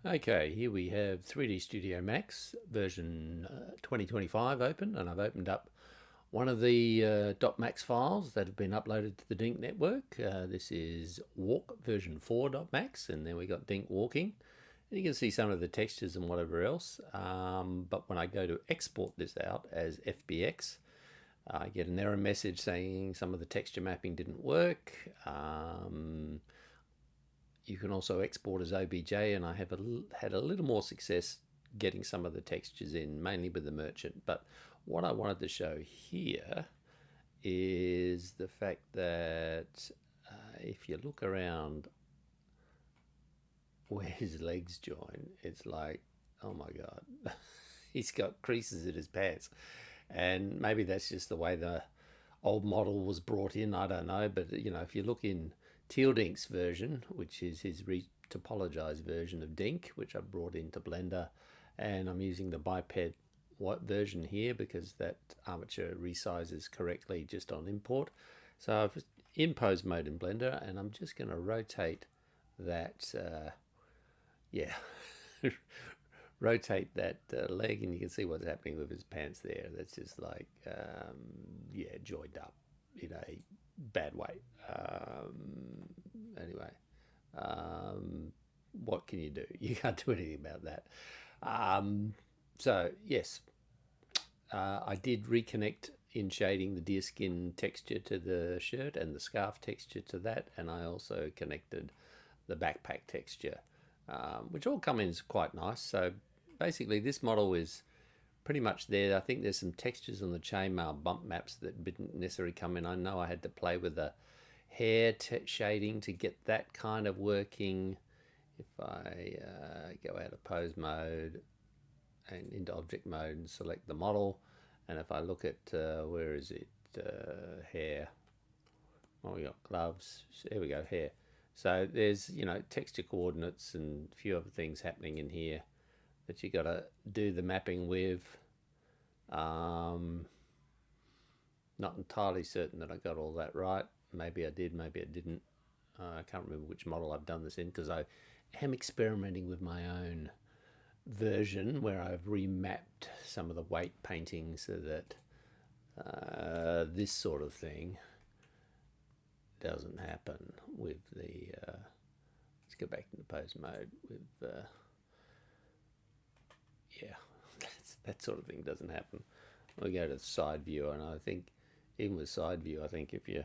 Okay, here we have 3D Studio Max version 2025 open, and I've opened up one of the .max files that have been uploaded to the Dink network. This is walk version 4.max, and then we got Dink walking. And you can see some of the textures and whatever else. But when I go to export this out as FBX, I get an error message saying some of the texture mapping didn't work. You can also export as OBJ, and I have had a little more success getting some of the textures in, mainly with the merchant. But what I wanted to show here is the fact that if you look around where his legs join, it's like, oh my God, he's got creases in his pants. And maybe that's just the way the old model was brought in, I don't know. But, you know, if you look in Dink's version, which is his topologized version of Dink, which I've brought into Blender, and I'm using the biped version here because that armature resizes correctly just on import. So I've impose mode in Blender, and I'm just going to rotate that, yeah, rotate that leg, and you can see what's happening with his pants there. That's just like, yeah, joined up in a bad way. Anyway, what can you do? You can't do anything about that. So yes, I did reconnect in shading the deerskin texture to the shirt and the scarf texture to that, and I also connected the backpack texture, which all come in quite nice. So basically this model is pretty much there. I think there's some textures on the chainmail bump maps that didn't necessarily come in. I know I had to play with the hair shading to get that kind of working. If I go out of pose mode and into object mode and select the model, and if I look at where is it, hair, well, we got gloves, here we go, hair. So there's, you know, texture coordinates and a few other things happening in here that you got to do the mapping with. Not entirely certain that I got all that right. Maybe I did, maybe I didn't. I can't remember which model I've done this in because I am experimenting with my own version where I've remapped some of the weight painting so that this sort of thing doesn't happen with the let's go back into pose mode with yeah, that sort of thing doesn't happen. We go to the side view, and I think even with side view, I think if you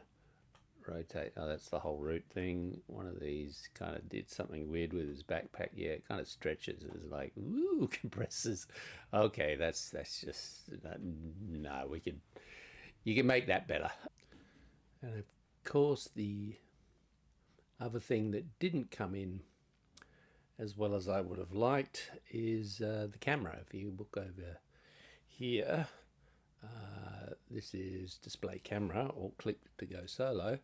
rotate, oh, that's the whole root thing. One of these kind of did something weird with his backpack. Yeah, it kind of stretches. It's like, ooh, compresses. Okay, that's just no. You can make that better. And of course, the other thing that didn't come in as well as I would have liked is the camera. If you look over here, this is display camera, or click to go solo,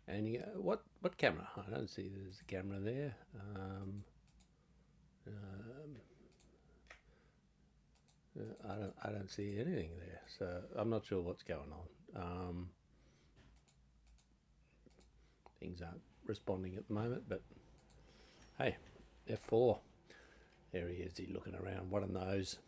and you go, what camera? I don't see there's a camera there. I don't see anything there, so I'm not sure what's going on. Things aren't responding at the moment, but hey, F4. There he is, he's looking around. What a nose.